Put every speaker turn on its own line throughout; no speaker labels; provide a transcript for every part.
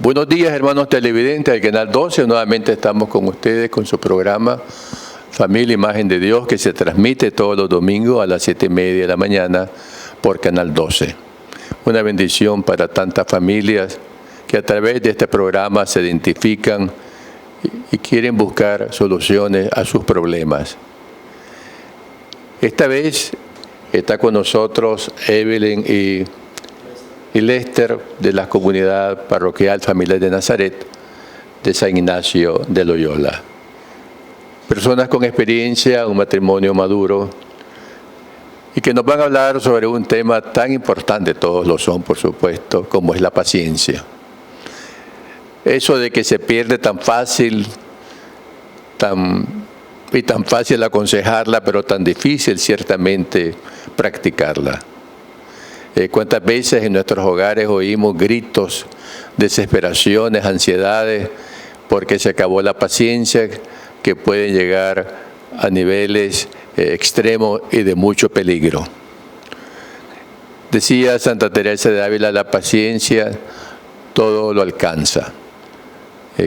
Buenos días, hermanos televidentes del Canal 12. Nuevamente estamos con ustedes con su programa Familia Imagen de Dios, que se transmite todos los domingos a las 7:30 de la mañana por Canal 12. Una bendición para tantas familias que a través de este programa se identifican y quieren buscar soluciones a sus problemas. Esta vez está con nosotros Evelyn y Lester de la comunidad parroquial Familia de Nazaret de San Ignacio de Loyola. Personas con experiencia, un matrimonio maduro y que nos van a hablar sobre un tema tan importante, todos lo son por supuesto, como es la paciencia. Eso de que se pierde tan fácil, tan fácil aconsejarla, pero tan difícil ciertamente practicarla. ¿Cuántas veces en nuestros hogares oímos gritos, desesperaciones, ansiedades, porque se acabó la paciencia, que pueden llegar a niveles extremos y de mucho peligro? Decía Santa Teresa de Ávila, la paciencia todo lo alcanza.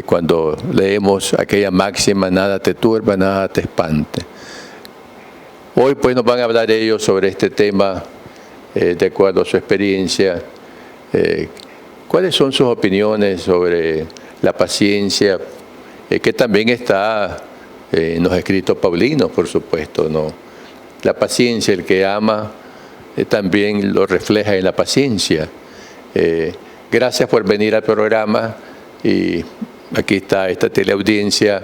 Cuando leemos aquella máxima, nada te turba, nada te espante. Hoy pues nos van a hablar ellos sobre este tema, de acuerdo a su experiencia. ¿Cuáles son sus opiniones sobre la paciencia? Que también está en los escritos paulinos, por supuesto, ¿no? La paciencia, el que ama, también lo refleja en la paciencia. Gracias por venir al programa y aquí está esta teleaudiencia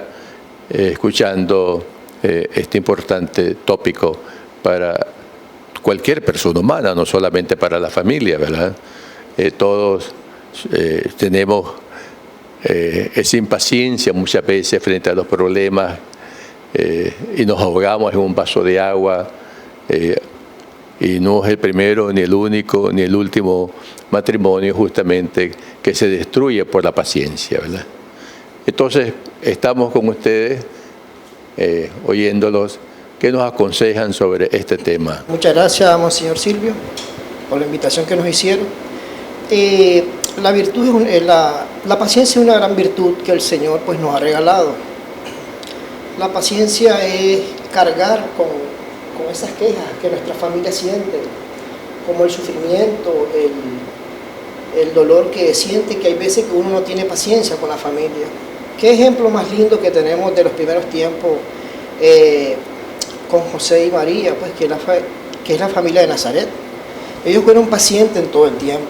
escuchando este importante tópico para cualquier persona humana, no solamente para la familia, ¿verdad? Todos tenemos esa impaciencia muchas veces frente a los problemas y nos ahogamos en un vaso de agua y no es el primero, ni el único, ni el último matrimonio justamente que se destruye por la paciencia, ¿verdad? Entonces, estamos con ustedes oyéndolos. ¿Qué nos aconsejan sobre este tema?
Muchas gracias, Monseñor Silvio, por la invitación que nos hicieron. La virtud la paciencia es una gran virtud que el Señor pues, nos ha regalado. La paciencia es cargar con esas quejas que nuestra familia siente, como el sufrimiento, el dolor que siente, que hay veces que uno no tiene paciencia con la familia. ¿Qué ejemplo más lindo que tenemos de los primeros tiempos con José y María, pues, que es la familia de Nazaret? Ellos fueron pacientes en todo el tiempo,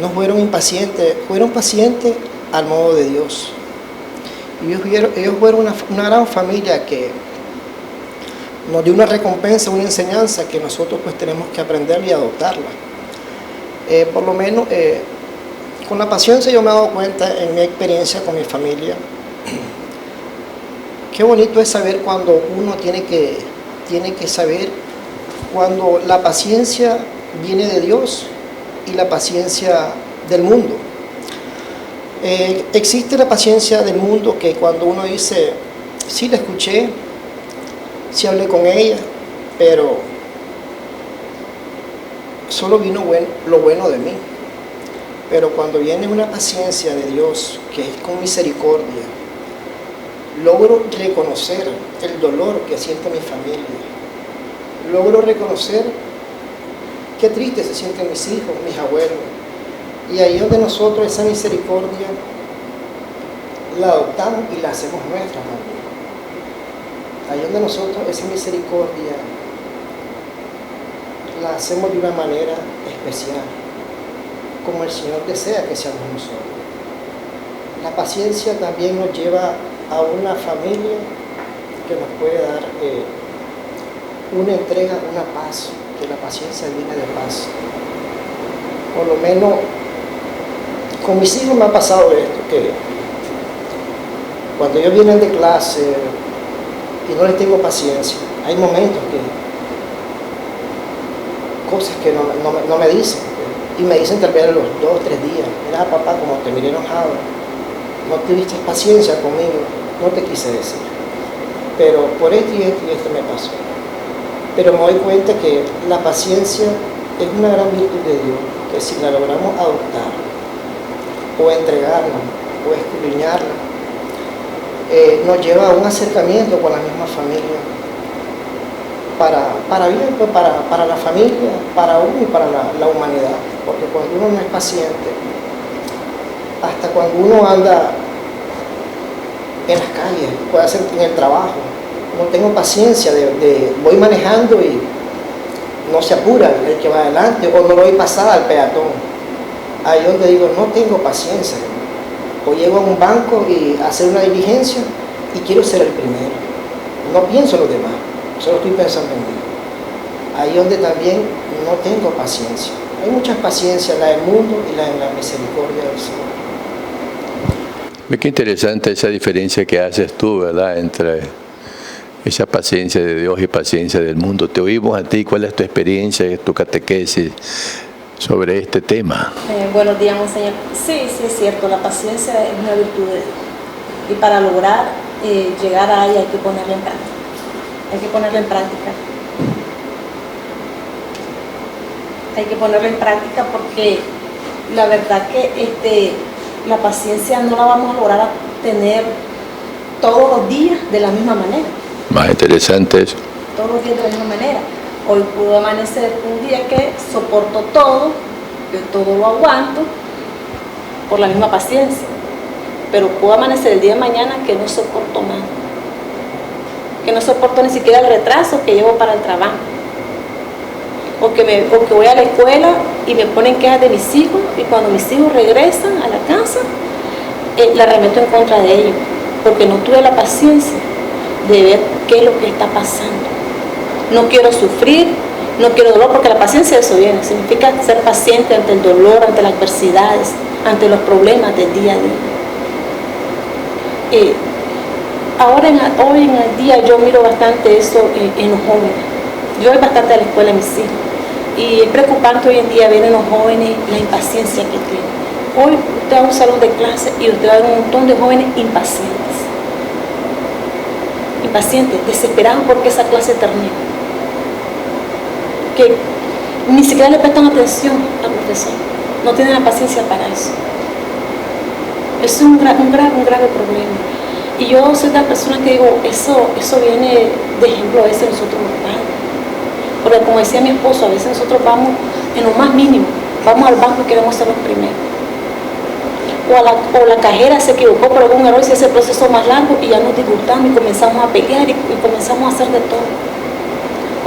no fueron impacientes, fueron pacientes al modo de Dios. Ellos fueron una gran familia que nos dio una recompensa, una enseñanza que nosotros pues tenemos que aprender y adoptarla. Por lo menos con la paciencia yo me he dado cuenta en mi experiencia con mi familia. Qué bonito es saber cuando uno tiene que saber cuando la paciencia viene de Dios y la paciencia del mundo. Existe la paciencia del mundo que cuando uno dice, sí la escuché, sí hablé con ella, pero solo vino lo bueno de mí. Pero cuando viene una paciencia de Dios que es con misericordia, logro reconocer el dolor que siente mi familia. Logro reconocer qué triste se sienten mis hijos, mis abuelos. Y ahí es donde nosotros esa misericordia la adoptamos y la hacemos nuestra, hermano. Ahí es donde nosotros esa misericordia la hacemos de una manera especial, como el Señor desea que seamos nosotros. La paciencia también nos lleva a una familia que nos puede dar una entrega, una paz, que la paciencia viene de paz. Por lo menos con mis hijos me ha pasado esto, que cuando ellos vienen de clase y no les tengo paciencia, hay momentos que cosas que no me dicen, y me dicen tal vez a los 2 o 3 días, mira papá, como te miré enojado, no tuviste paciencia conmigo, no te quise decir, pero por esto y esto me pasó. Pero me doy cuenta que la paciencia es una gran virtud de Dios, que si la logramos adoptar, o entregarla o escudriñarla, nos lleva a un acercamiento con la misma familia, para bien, pues para la familia, para uno y para la humanidad. Porque cuando uno no es paciente, hasta cuando uno anda en las calles, puede ser en el trabajo, no tengo paciencia voy manejando y no se apura el que va adelante, o no lo doy pasada al peatón. Ahí donde digo, no tengo paciencia. O llego a un banco y hacer una diligencia y quiero ser el primero. No pienso en los demás, solo estoy pensando en mí. Ahí donde también no tengo paciencia. Hay muchas paciencias, la del mundo y la de la misericordia del Señor.
Qué interesante esa diferencia que haces tú, ¿verdad?, entre esa paciencia de Dios y paciencia del mundo. Te oímos a ti, ¿cuál es tu experiencia, tu catequesis sobre este tema?
Buenos días, Monseñor. Sí, es cierto, la paciencia es una virtud de Dios. Y para lograr llegar a ella hay que ponerla en práctica. Hay que ponerla en práctica. Hay que ponerla en práctica porque la verdad que la paciencia no la vamos a lograr tener todos los días de la misma manera.
Más interesante eso.
Todos los días de la misma manera. Hoy pudo amanecer un día que soporto todo, yo todo lo aguanto por la misma paciencia, pero pudo amanecer el día de mañana que no soporto nada, que no soporto ni siquiera el retraso que llevo para el trabajo, o que voy a la escuela y me ponen quejas de mis hijos y cuando mis hijos regresan a la casa la remeto en contra de ellos, porque no tuve la paciencia de ver qué es lo que está pasando. No quiero sufrir, no quiero dolor, porque la paciencia de eso viene, significa ser paciente ante el dolor, ante las adversidades, ante los problemas del día a día. Hoy en el día yo miro bastante eso en los jóvenes. Yo voy bastante a la escuela de mis hijos y es preocupante hoy en día ver en los jóvenes la impaciencia que tienen. Hoy usted va a un salón de clase y usted va a ver un montón de jóvenes impacientes, desesperados porque esa clase termine, que ni siquiera le prestan atención al profesor, no tienen la paciencia para eso. Es un grave problema. Y yo soy la persona que digo, eso viene de ejemplo a veces nosotros los padres. Porque como decía mi esposo, a veces nosotros vamos en lo más mínimo, vamos al banco y queremos ser los primeros. O la cajera se equivocó por algún error y se hace el proceso más largo y ya nos disgustamos y comenzamos a pelear y comenzamos a hacer de todo.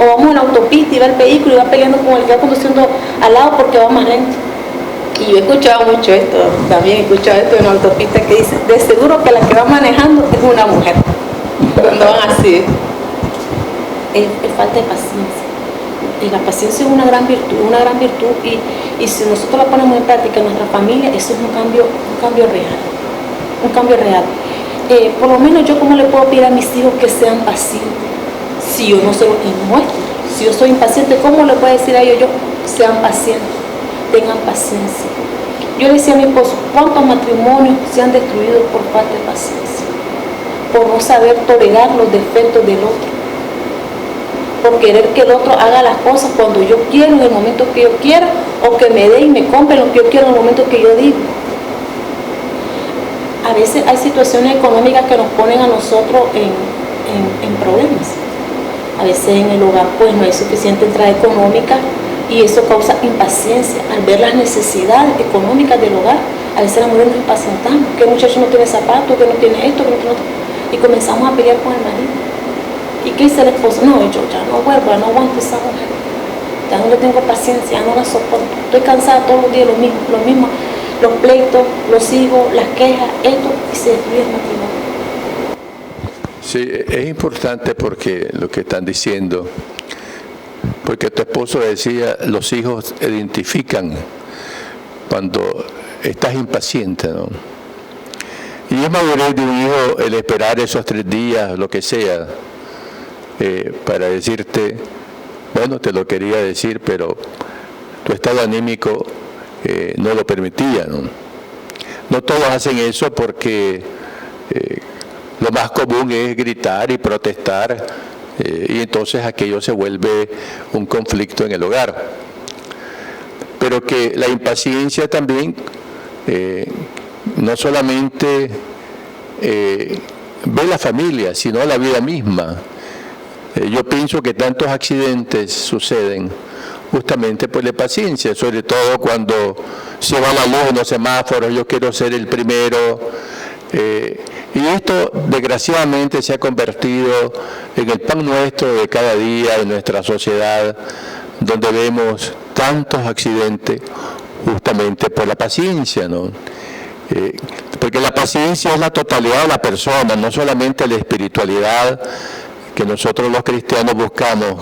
O vamos en la autopista y va el vehículo y va peleando con el que va conduciendo al lado porque va más lento. Y yo he escuchado mucho esto, también he escuchado esto en la autopista que dice, de seguro que la que va manejando es una mujer. Cuando van así, es falta de paciencia. Y la paciencia es una gran virtud y si nosotros la ponemos en práctica en nuestra familia, eso es un cambio real. Por lo menos yo como le puedo pedir a mis hijos que sean pacientes, si yo no se lo muestro. Si yo soy impaciente, ¿cómo le puedo decir a ellos sean pacientes, tengan paciencia? Yo le decía a mi esposo, ¿cuántos matrimonios se han destruido por falta de paciencia? Por no saber tolerar los defectos del otro, por querer que el otro haga las cosas cuando yo quiero, en el momento que yo quiera, o que me dé y me compre lo que yo quiero en el momento que yo digo. A veces hay situaciones económicas que nos ponen a nosotros en problemas. A veces en el hogar pues no hay suficiente entrada económica y eso causa impaciencia al ver las necesidades económicas del hogar. A veces las mujeres nos impacientamos, que el muchacho no tiene zapatos, que no tiene esto, que no tiene otro, y comenzamos a pelear con el marido. ¿Y qué dice el esposo? No, yo ya no vuelvo, no aguanto esa mujer. Ya no le tengo paciencia, ya no la soporto. Estoy cansada todos los días, lo mismo, los pleitos, los hijos, las quejas, esto, y se destruye el matrimonio.
Sí, es importante porque lo que están diciendo, porque tu esposo decía, los hijos identifican cuando estás impaciente, ¿no? Y es madurez de un hijo el esperar esos 3 días, lo que sea, para decirte, bueno, te lo quería decir, pero tu estado anímico no lo permitía, ¿no? No todos hacen eso porque lo más común es gritar y protestar, y entonces aquello se vuelve un conflicto en el hogar. Pero que la impaciencia también no solamente ve la familia, sino la vida misma. Yo pienso que tantos accidentes suceden justamente por la paciencia, sobre todo cuando se va la luz en los semáforos, yo quiero ser el primero. Y esto desgraciadamente se ha convertido en el pan nuestro de cada día en nuestra sociedad, donde vemos tantos accidentes justamente por la paciencia, ¿no? Porque la paciencia es la totalidad de la persona, no solamente la espiritualidad que nosotros los cristianos buscamos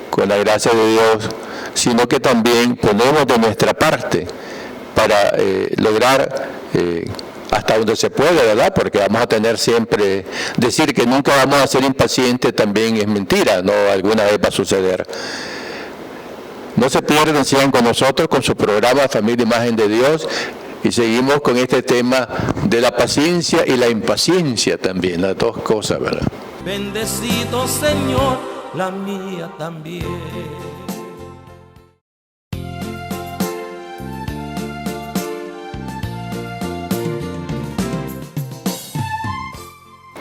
con la gracia de Dios, sino que también ponemos de nuestra parte para lograr hasta donde se puede, ¿verdad? Porque vamos a tener siempre, decir que nunca vamos a ser impacientes también es mentira, no, alguna vez va a suceder. No se pierdan, sigan con nosotros con su programa Familia Imagen de Dios y seguimos con este tema de la paciencia y la impaciencia también, las dos cosas, ¿verdad?
Bendecido Señor, la mía también.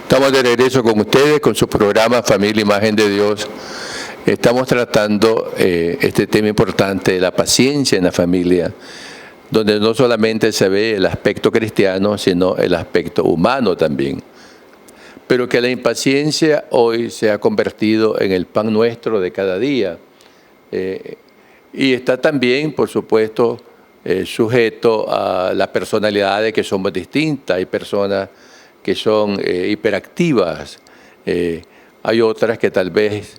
Estamos de regreso con ustedes, con su programa Familia Imagen de Dios. Estamos tratando este tema importante de la paciencia en la familia, donde no solamente se ve el aspecto cristiano, sino el aspecto humano también. Pero que la impaciencia hoy se ha convertido en el pan nuestro de cada día. Y está también, por supuesto, sujeto a las personalidades que somos distintas. Hay personas que son hiperactivas, hay otras que tal vez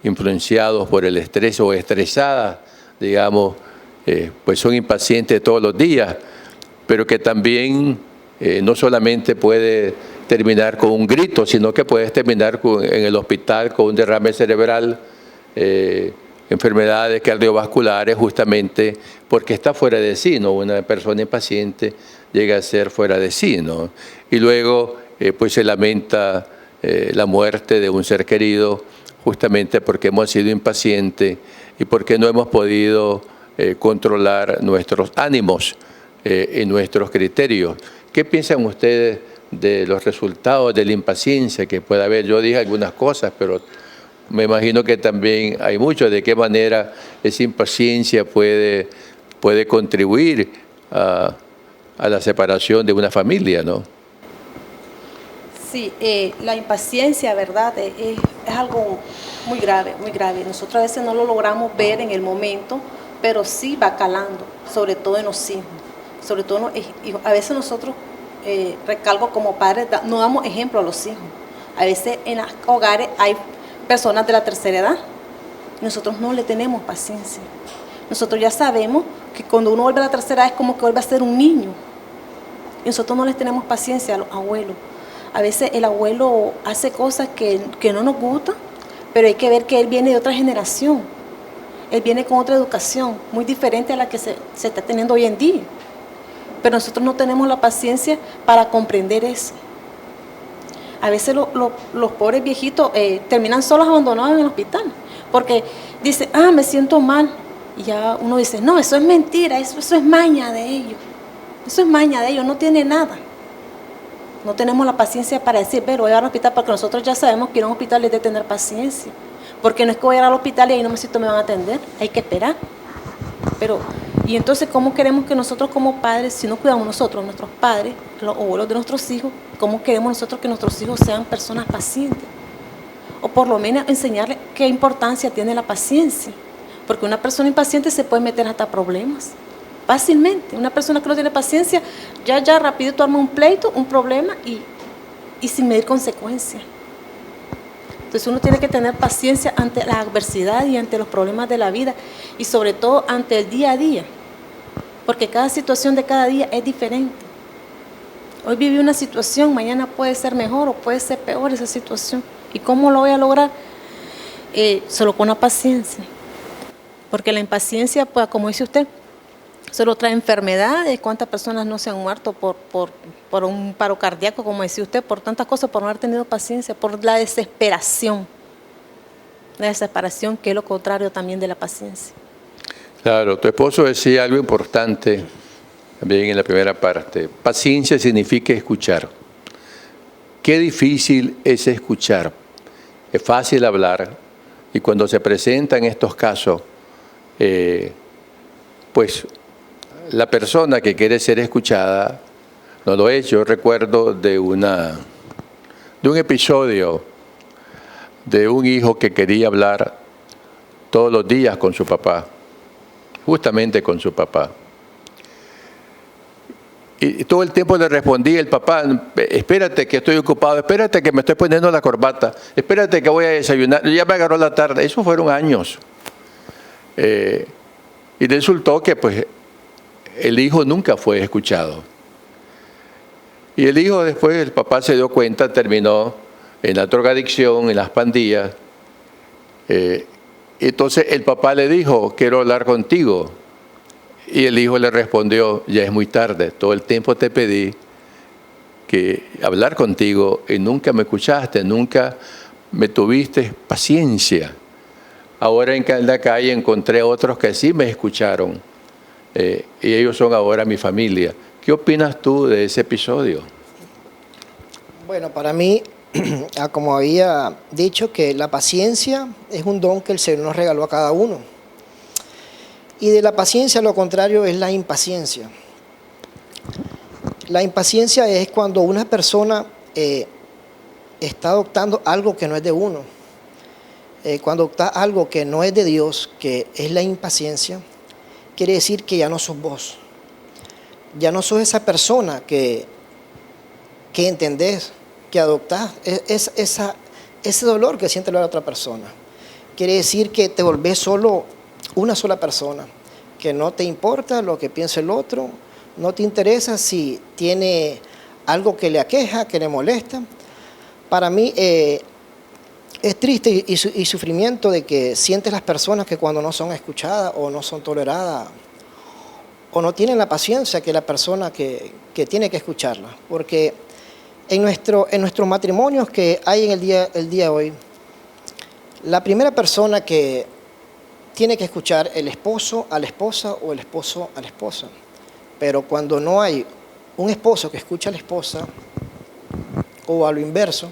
influenciados por el estrés o estresadas, digamos, pues son impacientes todos los días, pero que también no solamente puede terminar con un grito, sino que puedes terminar en el hospital con un derrame cerebral, enfermedades cardiovasculares, justamente porque está fuera de sí, ¿no? Una persona impaciente llega a ser fuera de sí, ¿no? Y luego pues se lamenta la muerte de un ser querido, justamente porque hemos sido impacientes y porque no hemos podido controlar nuestros ánimos y nuestros criterios. ¿Qué piensan ustedes de los resultados de la impaciencia que puede haber? Yo dije algunas cosas, pero me imagino que también hay mucho. ¿De qué manera esa impaciencia puede contribuir a la separación de una familia, ¿no?
Sí, la impaciencia, ¿verdad? Es algo muy grave, muy grave. Nosotros a veces no lo logramos ver en el momento, pero sí va calando, sobre todo en los hijos. Sobre todo a veces nosotros, recalco como padres, no damos ejemplo a los hijos. A veces en los hogares hay personas de la tercera edad. Nosotros no le tenemos paciencia. Nosotros ya sabemos que cuando uno vuelve a la tercera edad es como que vuelve a ser un niño. Y nosotros no les tenemos paciencia a los abuelos. A veces el abuelo hace cosas que no nos gustan, pero hay que ver que él viene de otra generación. Él viene con otra educación, muy diferente a la que se está teniendo hoy en día. Pero nosotros no tenemos la paciencia para comprender eso. A veces los pobres viejitos terminan solos abandonados en el hospital, porque dicen, me siento mal. Y ya uno dice, no, eso es mentira, eso es maña de ellos. Eso es maña de ellos, no tiene nada. No tenemos la paciencia para decir, pero voy al hospital, porque nosotros ya sabemos que ir a un hospital es de tener paciencia. Porque no es que voy a ir al hospital y ahí no me siento, me van a atender, hay que esperar. Y entonces, ¿cómo queremos que nosotros como padres, si no cuidamos nosotros, nuestros padres, los abuelos de nuestros hijos, cómo queremos nosotros que nuestros hijos sean personas pacientes? O por lo menos enseñarles qué importancia tiene la paciencia. Porque una persona impaciente se puede meter hasta problemas. Fácilmente. Una persona que no tiene paciencia, ya rapidito arma un pleito, un problema y sin medir consecuencias. Entonces uno tiene que tener paciencia ante la adversidad y ante los problemas de la vida y sobre todo ante el día a día. Porque cada situación de cada día es diferente. Hoy viví una situación, mañana puede ser mejor o puede ser peor esa situación. ¿Y cómo lo voy a lograr? Solo con la paciencia. Porque la impaciencia, pues, como dice usted, solo trae enfermedades. ¿Cuántas personas no se han muerto por un paro cardíaco, como decía usted, por tantas cosas, por no haber tenido paciencia, por la desesperación? La desesperación, que es lo contrario también de la paciencia.
Claro, tu esposo decía algo importante también en la primera parte. Paciencia significa escuchar. Qué difícil es escuchar. Es fácil hablar y cuando se presentan estos casos, pues la persona que quiere ser escuchada no lo es. Yo recuerdo de un episodio de un hijo que quería hablar todos los días con su papá, justamente con su papá. Y todo el tiempo le respondía el papá: espérate que estoy ocupado, espérate que me estoy poniendo la corbata, espérate que voy a desayunar, ya me agarró la tarde. Eso fueron años. Y resultó que pues el hijo nunca fue escuchado. Y el hijo después, el papá se dio cuenta, terminó en la drogadicción, en las pandillas. Entonces el papá le dijo: quiero hablar contigo. Y el hijo le respondió: ya es muy tarde, todo el tiempo te pedí que hablar contigo y nunca me escuchaste, nunca me tuviste paciencia. Ahora en la calle encontré a otros que sí me escucharon y ellos son ahora mi familia. ¿Qué opinas tú de ese episodio?
Bueno, para mí, como había dicho, que la paciencia es un don que el Señor nos regaló a cada uno. Y de la paciencia lo contrario es la impaciencia. La impaciencia es cuando una persona está adoptando algo que no es de uno. Cuando adopta algo que no es de Dios, que es la impaciencia, quiere decir que ya no sos vos. Ya no sos esa persona que entendés, que adoptás ese dolor que siente la otra persona. Quiere decir que te volvés solo una sola persona, que no te importa lo que piense el otro, no te interesa si tiene algo que le aqueja, que le molesta. Para mí es triste y sufrimiento de que sientes las personas que cuando no son escuchadas o no son toleradas o no tienen la paciencia que la persona que tiene que escucharla. Porque en nuestros matrimonios que hay en el día de hoy, la primera persona que tiene que escuchar el esposo a la esposa o el esposo a la esposa. Pero cuando no hay un esposo que escucha a la esposa o a lo inverso,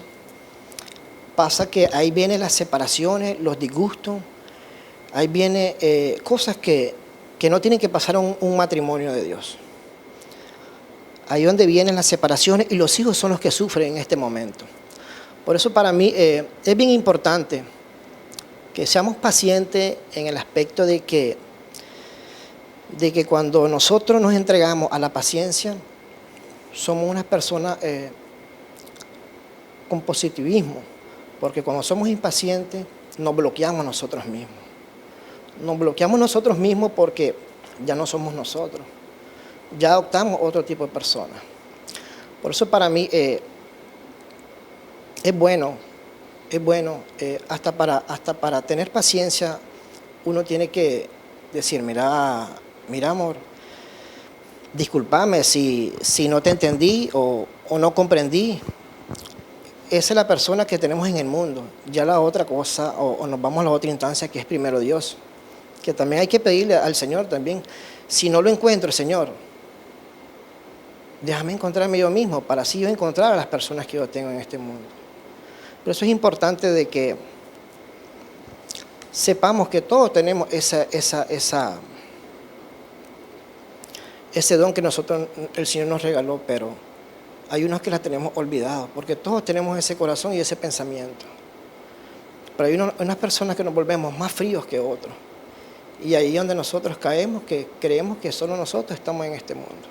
pasa que ahí vienen las separaciones, los disgustos, ahí vienen cosas que no tienen que pasar un matrimonio de Dios. Ahí es donde vienen las separaciones y los hijos son los que sufren en este momento. Por eso para mí es bien importante que seamos pacientes en el aspecto de que cuando nosotros nos entregamos a la paciencia, somos unas personas con positivismo, porque cuando somos impacientes nos bloqueamos nosotros mismos. Nos bloqueamos nosotros mismos porque ya no somos nosotros, ya adoptamos otro tipo de personas. Por eso para mí es bueno, hasta para tener paciencia, uno tiene que decir: mira amor, discúlpame si no te entendí o no comprendí. Esa es la persona que tenemos en el mundo. Ya la otra cosa, o nos vamos a la otra instancia que es primero Dios, que también hay que pedirle al Señor también. Si no lo encuentro, Señor, déjame encontrarme yo mismo para así yo encontrar a las personas que yo tengo en este mundo. Por eso es importante de que sepamos que todos tenemos ese don que el Señor nos regaló, pero hay unos que la tenemos olvidados, porque todos tenemos ese corazón y ese pensamiento. Pero hay unas personas que nos volvemos más fríos que otros. Y ahí es donde nosotros caemos, que creemos que solo nosotros estamos en este mundo.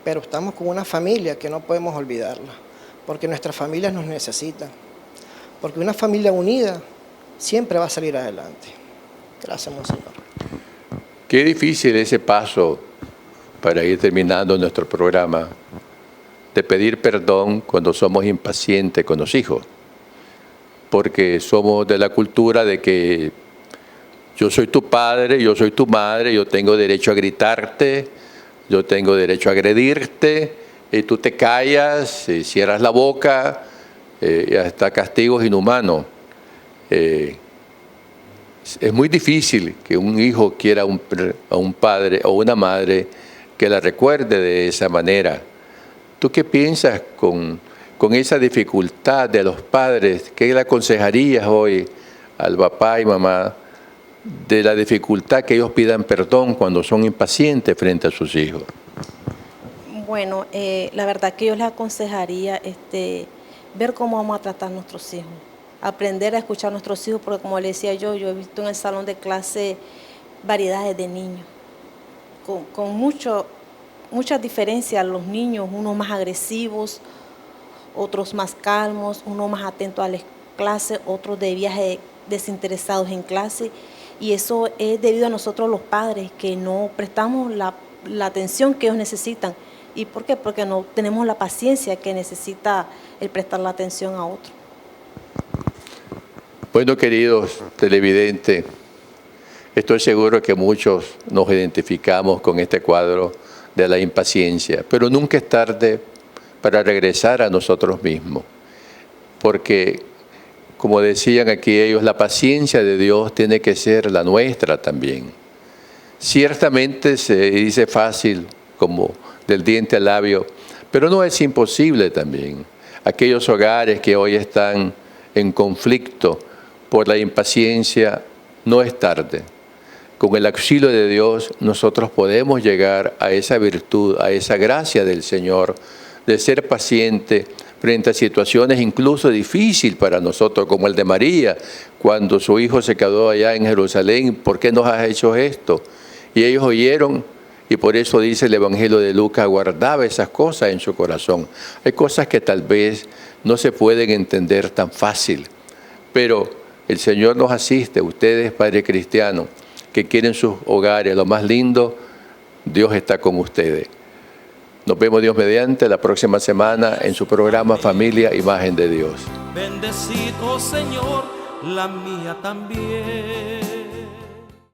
Pero estamos con una familia que no podemos olvidarla, porque nuestras familias nos necesitan. Porque una familia unida siempre va a salir adelante. Gracias, Monseñor.
Qué difícil ese paso para ir terminando nuestro programa, de pedir perdón cuando somos impacientes con los hijos. Porque somos de la cultura de que yo soy tu padre, yo soy tu madre, yo tengo derecho a gritarte, yo tengo derecho a agredirte, y tú te callas, cierras la boca, y hasta castigos inhumanos. Es muy difícil que un hijo quiera a un padre o una madre que la recuerde de esa manera. ¿Tú qué piensas con esa dificultad de los padres? ¿Qué le aconsejarías hoy al papá y mamá de la dificultad que ellos pidan perdón cuando son impacientes frente a sus hijos?
Bueno, la verdad que yo les aconsejaría ver cómo vamos a tratar a nuestros hijos, aprender a escuchar a nuestros hijos, porque como le decía yo he visto en el salón de clase variedades de niños, con muchas diferencias. Los niños, unos más agresivos, otros más calmos, unos más atentos a la clase, otros de viaje desinteresados en clase, y eso es debido a nosotros los padres, que no prestamos la atención que ellos necesitan. ¿Y por qué? Porque no tenemos la paciencia que necesita el prestar la atención a otro.
Bueno, queridos televidentes, estoy seguro que muchos nos identificamos con este cuadro de la impaciencia, pero nunca es tarde para regresar a nosotros mismos, porque, como decían aquí ellos, la paciencia de Dios tiene que ser la nuestra también. Ciertamente se dice fácil, como del diente al labio, pero no es imposible también. Aquellos hogares que hoy están en conflicto por la impaciencia, no es tarde. Con el auxilio de Dios nosotros podemos llegar a esa virtud, a esa gracia del Señor, de ser paciente frente a situaciones incluso difíciles para nosotros, como el de María, cuando su hijo se quedó allá en Jerusalén. ¿Por qué nos has hecho esto? Y ellos oyeron, y por eso dice el Evangelio de Lucas, guardaba esas cosas en su corazón. Hay cosas que tal vez no se pueden entender tan fácil, pero el Señor nos asiste. Ustedes, Padre Cristiano, que quieren sus hogares lo más lindo, Dios está con ustedes. Nos vemos, Dios mediante, la próxima semana en su programa Familia Imagen de Dios.
Bendecido Señor, la mía también.